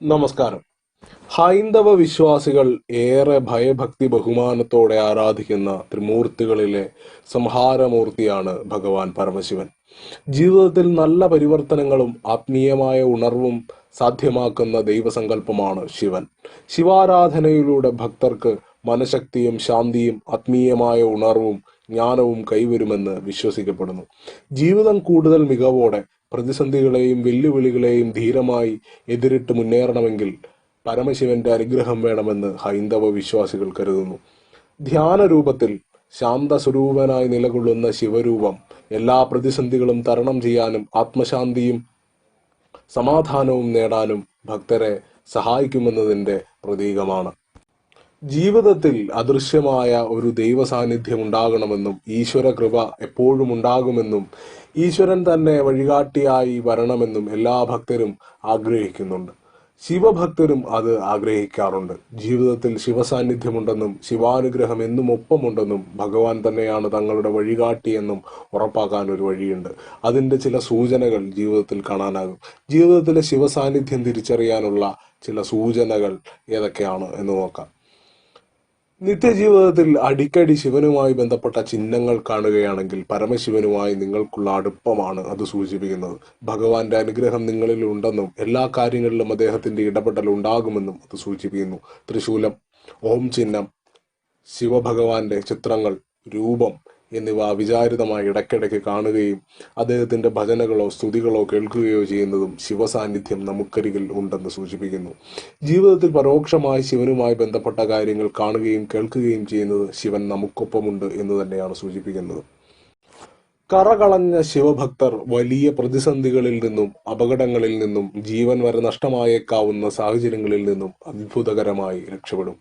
നമസ്കാരം. ഹൈന്ദവ വിശ്വാസികൾ ഏറെ ഭയഭക്തി ബഹുമാനത്തോടെ ആരാധിക്കുന്ന ത്രിമൂർത്തികളിലെ സംഹാരമൂർത്തിയാണ് ഭഗവാൻ പരമശിവൻ. ജീവിതത്തിൽ നല്ല പരിവർത്തനങ്ങളും ആത്മീയമായ ഉണർവും സാധ്യമാക്കുന്ന ദൈവസങ്കല്പമാണ് ശിവൻ. ശിവാരാധനയിലൂടെ ഭക്തർക്ക് മനഃശക്തിയും ശാന്തിയും ആത്മീയമായ ഉണർവും ജ്ഞാനവും കൈവരുമെന്ന് വിശ്വസിക്കപ്പെടുന്നു. ജീവിതം കൂടുതൽ മികവോടെ പ്രതിസന്ധികളെയും വെല്ലുവിളികളെയും ധീരമായി എതിരിട്ട് മുന്നേറണമെങ്കിൽ പരമശിവന്റെ അനുഗ്രഹം വേണമെന്ന് ഹൈന്ദവ വിശ്വാസികൾ കരുതുന്നു. ധ്യാന രൂപത്തിൽ ശാന്തസ്വരൂപനായി നിലകൊള്ളുന്ന ശിവരൂപം എല്ലാ പ്രതിസന്ധികളും തരണം ചെയ്യാനും ആത്മശാന്തിയും സമാധാനവും നേടാനും ഭക്തരെ സഹായിക്കുമെന്നതിന്റെ പ്രതീകമാണ്. ജീവിതത്തിൽ അദൃശ്യമായ ഒരു ദൈവ സാന്നിധ്യം ഉണ്ടാകണമെന്നും ഈശ്വര കൃപ എപ്പോഴും ഉണ്ടാകുമെന്നും ഈശ്വരൻ തന്നെ വഴികാട്ടിയായി വരണമെന്നും എല്ലാ ഭക്തരും ആഗ്രഹിക്കുന്നുണ്ട്. ശിവഭക്തരും അത് ആഗ്രഹിക്കാറുണ്ട്. ജീവിതത്തിൽ ശിവസാന്നിധ്യമുണ്ടെന്നും ശിവാനുഗ്രഹം എന്നും ഒപ്പമുണ്ടെന്നും ഭഗവാൻ തന്നെയാണ് തങ്ങളുടെ വഴികാട്ടിയെന്നും ഉറപ്പാക്കാൻ ഒരു വഴിയുണ്ട്. അതിൻ്റെ ചില സൂചനകൾ ജീവിതത്തിൽ കാണാനാകും. ജീവിതത്തിലെ ശിവസാന്നിധ്യം തിരിച്ചറിയാനുള്ള ചില സൂചനകൾ ഏതൊക്കെയാണ് എന്ന് നോക്കാം. നിത്യജീവിതത്തിൽ അടിക്കടി ശിവനുമായി ബന്ധപ്പെട്ട ചിഹ്നങ്ങൾ കാണുകയാണെങ്കിൽ പരമശിവനുമായി നിങ്ങൾക്കുള്ള അടുപ്പമാണ് അത് സൂചിപ്പിക്കുന്നത്. ഭഗവാന്റെ അനുഗ്രഹം നിങ്ങളിൽ ഉണ്ടെന്നും എല്ലാ കാര്യങ്ങളിലും അദ്ദേഹത്തിന്റെ ഇടപെടൽ ഉണ്ടാകുമെന്നും അത് സൂചിപ്പിക്കുന്നു. ത്രിശൂലം, ഓം ചിഹ്നം, ശിവഭഗവാന്റെ ചിത്രങ്ങൾ, രൂപം എന്നിവ അവിചാരിതമായി ഇടയ്ക്കിടയ്ക്ക് കാണുകയും അദ്ദേഹത്തിന്റെ ഭജനകളോ സ്തുതികളോ കേൾക്കുകയോ ചെയ്യുന്നതും ശിവസാന്നിധ്യം നമുക്കരികിൽ ഉണ്ടെന്ന് സൂചിപ്പിക്കുന്നു. ജീവിതത്തിൽ പരോക്ഷമായി ശിവനുമായി ബന്ധപ്പെട്ട കാര്യങ്ങൾ കാണുകയും കേൾക്കുകയും ചെയ്യുന്നത് ശിവൻ നമുക്കൊപ്പമുണ്ട് എന്ന് തന്നെയാണ് സൂചിപ്പിക്കുന്നത്. കറകളഞ്ഞ ശിവഭക്തർ വലിയ പ്രതിസന്ധികളിൽ നിന്നും അപകടങ്ങളിൽ നിന്നും ജീവൻ വരെ നഷ്ടമായേക്കാവുന്ന സാഹചര്യങ്ങളിൽ നിന്നും അത്ഭുതകരമായി രക്ഷപ്പെടും.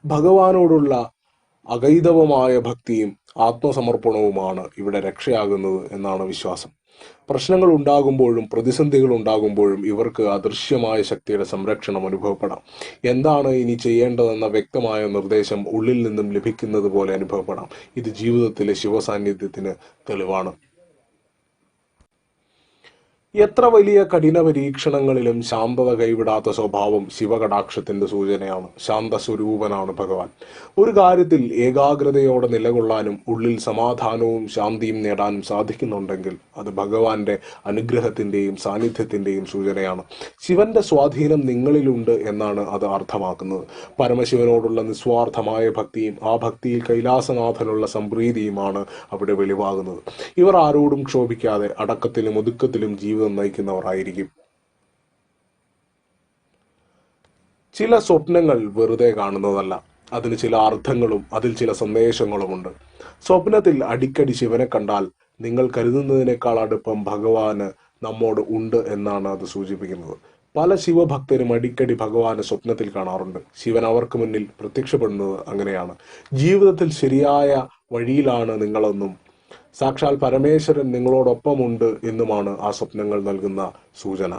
ഭഗവാനോടുള്ള അഗൈതവമായ ഭക്തിയും ആത്മസമർപ്പണവുമാണ് ഇവിടെ രക്ഷയാകുന്നത് എന്നാണ് വിശ്വാസം. പ്രശ്നങ്ങൾ ഉണ്ടാകുമ്പോഴും പ്രതിസന്ധികൾ ഉണ്ടാകുമ്പോഴും ഇവർക്ക് അദൃശ്യമായ ശക്തിയുടെ സംരക്ഷണം അനുഭവപ്പെടാം. എന്താണ് ഇനി ചെയ്യേണ്ടതെന്ന വ്യക്തമായ നിർദ്ദേശം ഉള്ളിൽ നിന്നും ലഭിക്കുന്നത് പോലെ അനുഭവപ്പെടാം. ഇത് ജീവിതത്തിലെ ശിവസാന്നിധ്യത്തിന് തെളിവാണ്. എത്ര വലിയ കഠിന പരീക്ഷണങ്ങളിലും ശാന്തത കൈവിടാത്ത സ്വഭാവം ശിവകടാക്ഷത്തിന്റെ സൂചനയാണ്. ശാന്തസ്വരൂപനാണ് ഭഗവാൻ. ഒരു കാര്യത്തിൽ ഏകാഗ്രതയോടെ നിലകൊള്ളാനും ഉള്ളിൽ സമാധാനവും ശാന്തിയും നേടാനും സാധിക്കുന്നുണ്ടെങ്കിൽ അത് ഭഗവാന്റെ അനുഗ്രഹത്തിന്റെയും സാന്നിധ്യത്തിന്റെയും സൂചനയാണ്. ശിവന്റെ സ്വാധീനം നിങ്ങളിലുണ്ട് എന്നാണ് അത് അർത്ഥമാക്കുന്നത്. പരമശിവനോടുള്ള നിസ്വാർത്ഥമായ ഭക്തിയും ആ ഭക്തിയിൽ കൈലാസനാഥനുള്ള സംപ്രീതിയുമാണ് അവിടെ വെളിവാകുന്നത്. ഇവർ ആരോടും ക്ഷോഭിക്കാതെ അടക്കത്തിലും ഒതുക്കത്തിലും ജീവിതം നയിക്കുന്നവരായിരിക്കും. ചില സ്വപ്നങ്ങൾ വെറുതെ കാണുന്നതല്ല. അതിന് ചില അർത്ഥങ്ങളും അതിൽ ചില സന്ദേശങ്ങളുമുണ്ട്. സ്വപ്നത്തിൽ അടിക്കടി ശിവനെ കണ്ടാൽ നിങ്ങൾ കരുതുന്നതിനേക്കാൾ അടുപ്പം ഭഗവാന് നമ്മോട് ഉണ്ട് എന്നാണ് അത് സൂചിപ്പിക്കുന്നത്. പല ശിവഭക്തരും അടിക്കടി ഭഗവാനെ സ്വപ്നത്തിൽ കാണാറുണ്ട്. ശിവൻ അവർക്ക് മുന്നിൽ പ്രത്യക്ഷപ്പെടുന്നത് അങ്ങനെയാണ്. ജീവിതത്തിൽ ശരിയായ വഴിയിലാണ് നിങ്ങളെന്നും സാക്ഷാൽ പരമേശ്വരൻ നിങ്ങളോടൊപ്പമുണ്ട് എന്നുമാണ് ആ സ്വപ്നങ്ങൾ നൽകുന്ന സൂചന.